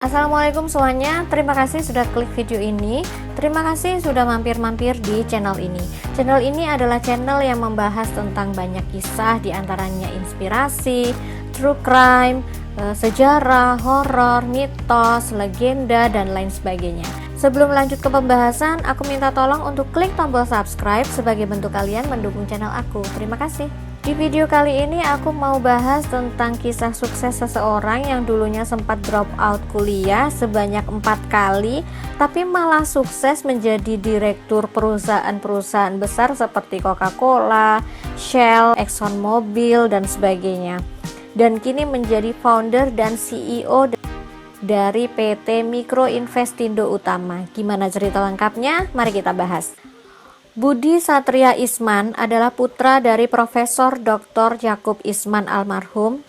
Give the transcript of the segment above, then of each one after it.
Assalamualaikum semuanya, terima kasih sudah klik video ini. Terima kasih sudah mampir-mampir di channel ini. Channel ini adalah channel yang membahas tentang banyak kisah, diantaranya inspirasi, true crime, sejarah, horor, mitos, legenda, dan lain sebagainya. Sebelum lanjut ke pembahasan, aku minta tolong untuk klik tombol subscribe sebagai bentuk kalian mendukung channel aku. Terima kasih. Di video kali ini aku mau bahas tentang kisah sukses seseorang yang dulunya sempat drop out kuliah sebanyak 4 kali, tapi malah sukses menjadi direktur perusahaan-perusahaan besar seperti Coca-Cola, Shell, ExxonMobil, dan sebagainya. Dan kini menjadi founder dan CEO dari PT Mikro Investindo Utama. Gimana cerita lengkapnya? Mari kita bahas. Budi Satria Isman adalah putra dari Profesor Dr. Yakub Isman almarhum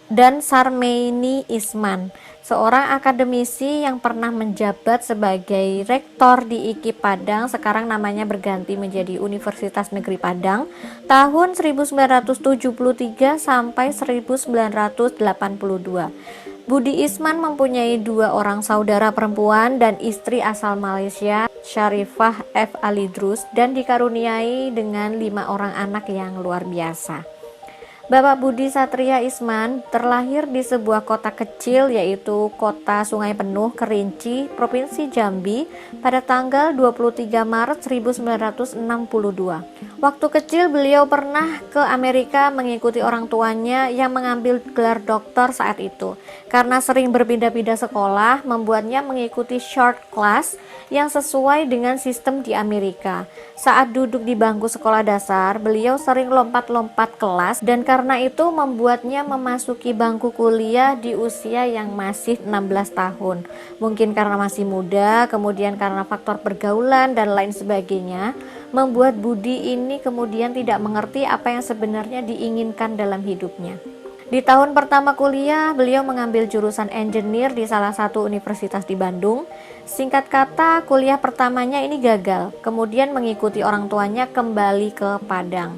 dan Sarmeini Isman, seorang akademisi yang pernah menjabat sebagai rektor di IKI Padang, sekarang namanya berganti menjadi Universitas Negeri Padang, tahun 1973 sampai 1982. Budi Isman mempunyai 2 orang saudara perempuan dan istri asal Malaysia, Syarifah F. Alidrus, dan dikaruniai dengan 5 orang anak yang luar biasa. Bapak Budi Satria Isman terlahir di sebuah kota kecil yaitu Kota Sungai Penuh, Kerinci, Provinsi Jambi pada tanggal 23 Maret 1962. Waktu kecil beliau pernah ke Amerika mengikuti orang tuanya yang mengambil gelar doktor saat itu. Karena sering berpindah-pindah sekolah, membuatnya mengikuti short class yang sesuai dengan sistem di Amerika. Saat duduk di bangku sekolah dasar, beliau sering lompat-lompat kelas dan karena itu membuatnya memasuki bangku kuliah di usia yang masih 16 tahun. Mungkin karena masih muda, kemudian karena faktor pergaulan dan lain sebagainya, membuat Budi ini kemudian tidak mengerti apa yang sebenarnya diinginkan dalam hidupnya. Di tahun pertama kuliah, beliau mengambil jurusan engineer di salah satu universitas di Bandung. Singkat kata, kuliah pertamanya ini gagal, kemudian mengikuti orang tuanya kembali ke Padang.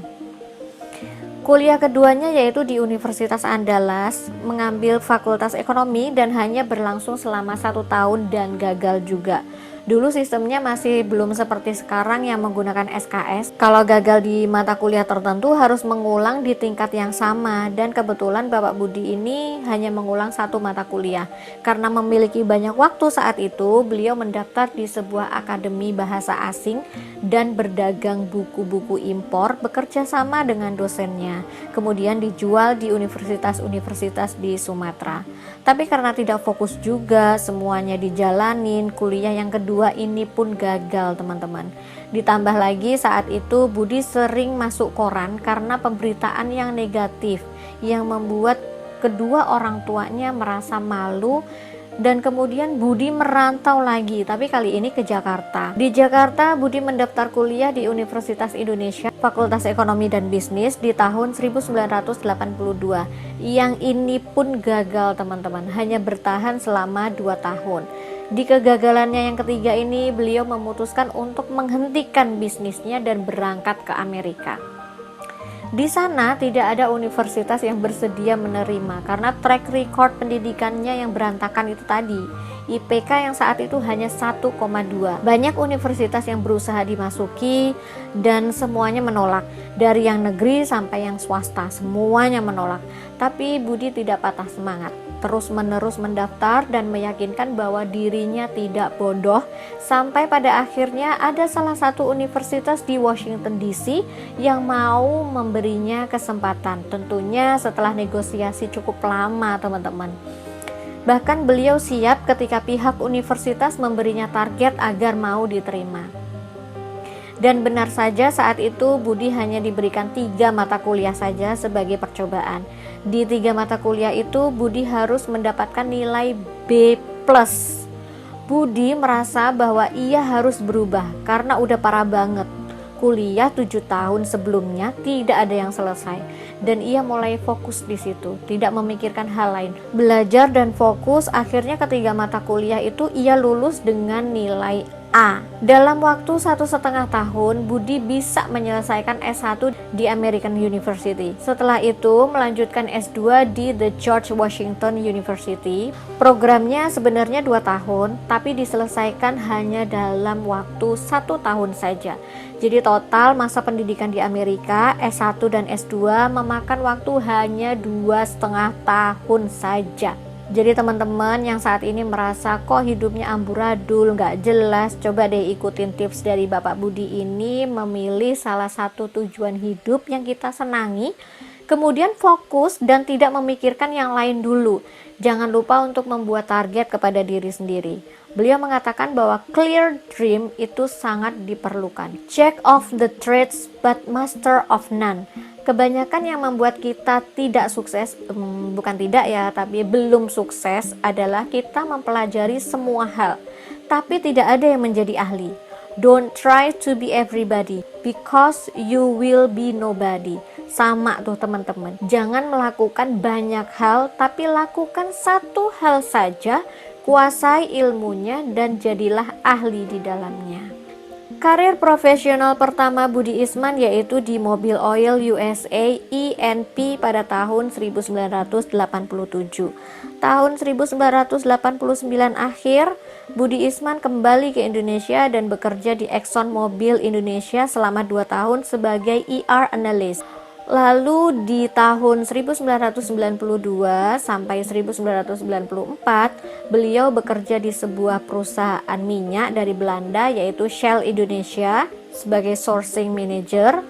Kuliah keduanya yaitu di Universitas Andalas, mengambil fakultas ekonomi dan hanya berlangsung selama 1 tahun dan gagal juga. Dulu sistemnya masih belum seperti sekarang yang menggunakan SKS. Kalau gagal di mata kuliah tertentu harus mengulang di tingkat yang sama, dan kebetulan Bapak Budi ini hanya mengulang 1 mata kuliah. Karena memiliki banyak waktu saat itu, beliau mendaftar di sebuah akademi bahasa asing dan berdagang buku-buku impor, bekerja sama dengan dosennya. Kemudian dijual di universitas-universitas di Sumatera. Tapi karena tidak fokus juga, semuanya dijalanin, kuliah yang kedua ini pun gagal, teman-teman. Ditambah lagi saat itu Budi sering masuk koran karena pemberitaan yang negatif yang membuat kedua orang tuanya merasa malu. Dan kemudian Budi merantau lagi, tapi kali ini ke Jakarta. Di Jakarta, Budi mendaftar kuliah di Universitas Indonesia, Fakultas Ekonomi dan Bisnis di tahun 1982. Yang ini pun gagal, teman-teman, hanya bertahan selama 2 tahun. Di kegagalannya yang ketiga ini, beliau memutuskan untuk menghentikan bisnisnya dan berangkat ke Amerika. Di sana tidak ada universitas yang bersedia menerima karena track record pendidikannya yang berantakan itu tadi. IPK yang saat itu hanya 1,2. Banyak universitas yang berusaha dimasuki dan semuanya menolak. Dari yang negeri sampai yang swasta, semuanya menolak. Tapi Budi tidak patah semangat, terus-menerus mendaftar dan meyakinkan bahwa dirinya tidak bodoh, sampai pada akhirnya ada salah satu universitas di Washington DC yang mau memberinya kesempatan, tentunya setelah negosiasi cukup lama, teman-teman. Bahkan beliau siap ketika pihak universitas memberinya target agar mau diterima. Dan benar saja saat itu Budi hanya diberikan 3 mata kuliah saja sebagai percobaan. Di 3 mata kuliah itu Budi harus mendapatkan nilai B+. Budi merasa bahwa ia harus berubah karena udah parah banget. Kuliah 7 tahun sebelumnya tidak ada yang selesai, dan ia mulai fokus di situ, tidak memikirkan hal lain. Belajar dan fokus, akhirnya ketiga mata kuliah itu ia lulus dengan nilai A. Dalam waktu 1,5 tahun, Budi bisa menyelesaikan S1 di American University. Setelah itu, melanjutkan S2 di The George Washington University. Programnya sebenarnya 2 tahun, tapi diselesaikan hanya dalam waktu 1 tahun saja. Jadi total masa pendidikan di Amerika, S1 dan S2 memakan waktu hanya 2,5 tahun saja. Jadi teman-teman yang saat ini merasa kok hidupnya amburadul, gak jelas, coba deh ikutin tips dari Bapak Budi ini, memilih salah satu tujuan hidup yang kita senangi, kemudian fokus dan tidak memikirkan yang lain dulu. Jangan lupa untuk membuat target kepada diri sendiri. Beliau mengatakan bahwa clear dream itu sangat diperlukan. Jack of the trades but master of none. Kebanyakan yang membuat kita tidak sukses, bukan tidak ya, tapi belum sukses adalah kita mempelajari semua hal, tapi tidak ada yang menjadi ahli. Don't try to be everybody, because you will be nobody. Sama tuh teman-teman, jangan melakukan banyak hal, tapi lakukan satu hal saja, kuasai ilmunya dan jadilah ahli di dalamnya. Karir profesional pertama Budi Isman yaitu di Mobil Oil USA (E&P) pada tahun 1987. Tahun 1989 akhir, Budi Isman kembali ke Indonesia dan bekerja di Exxon Mobil Indonesia selama 2 tahun sebagai ER analyst. Lalu di tahun 1992 sampai 1994 beliau bekerja di sebuah perusahaan minyak dari Belanda yaitu Shell Indonesia sebagai sourcing manager.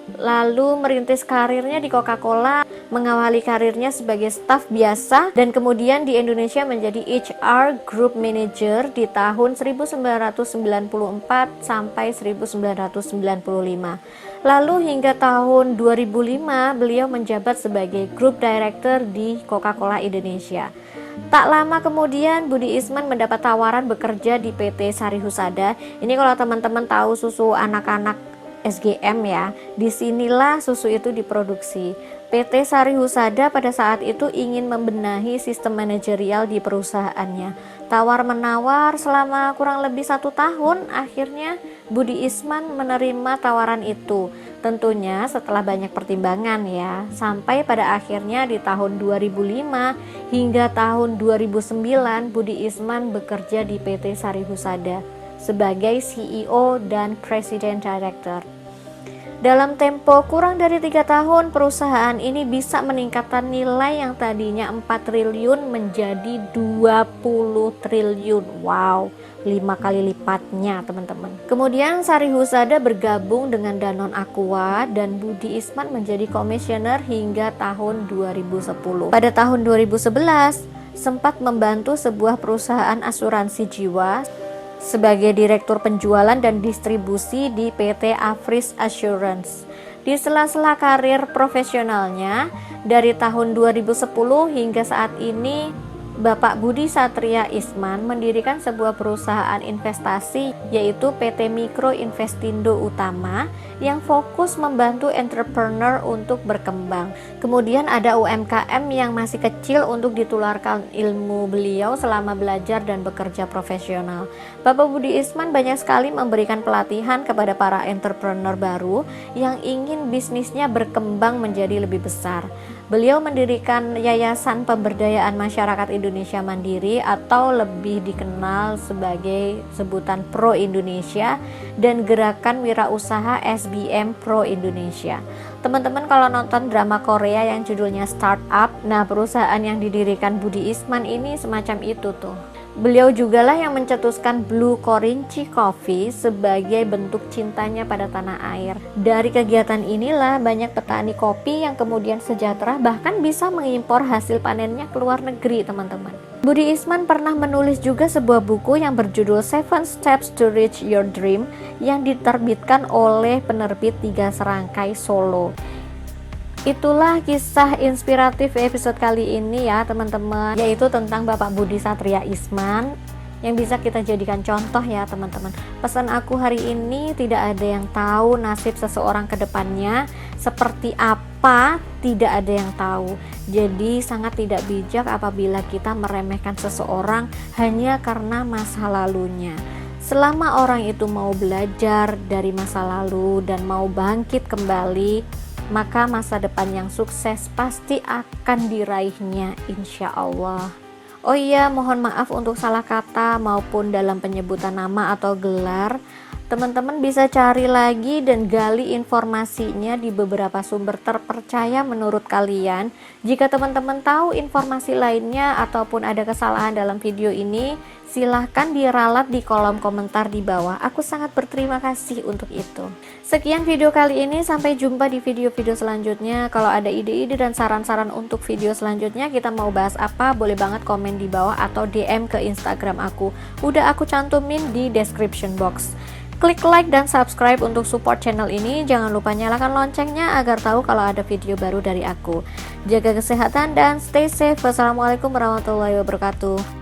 Lalu merintis karirnya di Coca-Cola, mengawali karirnya sebagai staf biasa dan kemudian di Indonesia menjadi HR Group Manager di tahun 1994 sampai 1995. Lalu hingga tahun 2005 beliau menjabat sebagai Group Director di Coca-Cola Indonesia. Tak lama kemudian Budi Isman mendapat tawaran bekerja di PT Sari Husada. Ini kalau teman-teman tahu susu anak-anak SGM ya, disinilah susu itu diproduksi. PT Sari Husada pada saat itu ingin membenahi sistem manajerial di perusahaannya. Tawar-menawar selama kurang lebih 1 tahun, akhirnya Budi Isman menerima tawaran itu. Tentunya setelah banyak pertimbangan ya, sampai pada akhirnya di tahun 2005 hingga tahun 2009 Budi Isman bekerja di PT Sari Husada sebagai CEO dan President Director. Dalam tempo kurang dari 3 tahun, perusahaan ini bisa meningkatkan nilai yang tadinya 4 triliun menjadi 20 triliun. Wow, 5 kali lipatnya teman-teman. Kemudian Sari Husada bergabung dengan Danone Aqua dan Budi Isman menjadi komisioner hingga tahun 2010. Pada tahun 2011, sempat membantu sebuah perusahaan asuransi jiwa sebagai direktur penjualan dan distribusi di PT Afris Assurance. Di sela-sela karir profesionalnya dari tahun 2010 hingga saat ini, Bapak Budi Satria Isman mendirikan sebuah perusahaan investasi yaitu PT Mikro Investindo Utama yang fokus membantu entrepreneur untuk berkembang. Kemudian ada UMKM yang masih kecil untuk ditularkan ilmu beliau selama belajar dan bekerja profesional. Bapak Budi Isman banyak sekali memberikan pelatihan kepada para entrepreneur baru yang ingin bisnisnya berkembang menjadi lebih besar. Beliau mendirikan Yayasan Pemberdayaan Masyarakat Indonesia Mandiri atau lebih dikenal sebagai sebutan Pro Indonesia dan Gerakan Wirausaha SBM Pro Indonesia. Teman-teman kalau nonton drama Korea yang judulnya Startup, nah perusahaan yang didirikan Budi Isman ini semacam itu tuh. Beliau jugalah yang mencetuskan Blue Korinci Coffee sebagai bentuk cintanya pada tanah air. Dari kegiatan inilah banyak petani kopi yang kemudian sejahtera bahkan bisa mengimpor hasil panennya ke luar negeri teman-teman. Budi Isman pernah menulis juga sebuah buku yang berjudul 7 Steps to Reach Your Dream yang diterbitkan oleh penerbit Tiga Serangkai Solo. Itulah kisah inspiratif episode kali ini ya teman-teman, yaitu tentang Bapak Budi Satria Isman yang bisa kita jadikan contoh ya teman-teman. Pesan aku hari ini, tidak ada yang tahu nasib seseorang ke depannya seperti apa, tidak ada yang tahu. Jadi sangat tidak bijak apabila kita meremehkan seseorang hanya karena masa lalunya. Selama orang itu mau belajar dari masa lalu dan mau bangkit kembali, maka masa depan yang sukses pasti akan diraihnya, insya Allah. Oh iya, mohon maaf untuk salah kata maupun dalam penyebutan nama atau gelar. Teman-teman bisa cari lagi dan gali informasinya di beberapa sumber terpercaya menurut kalian. Jika teman-teman tahu informasi lainnya ataupun ada kesalahan dalam video ini, silahkan diralat di kolom komentar di bawah. Aku sangat berterima kasih untuk itu. Sekian video kali ini, sampai jumpa di video-video selanjutnya. Kalau ada ide-ide dan saran-saran untuk video selanjutnya, kita mau bahas apa, boleh banget komen di bawah atau DM ke Instagram aku. Udah aku cantumin di description box. Klik like dan subscribe untuk support channel ini. Jangan lupa nyalakan loncengnya agar tahu kalau ada video baru dari aku. Jaga kesehatan dan stay safe. Wassalamualaikum warahmatullahi wabarakatuh.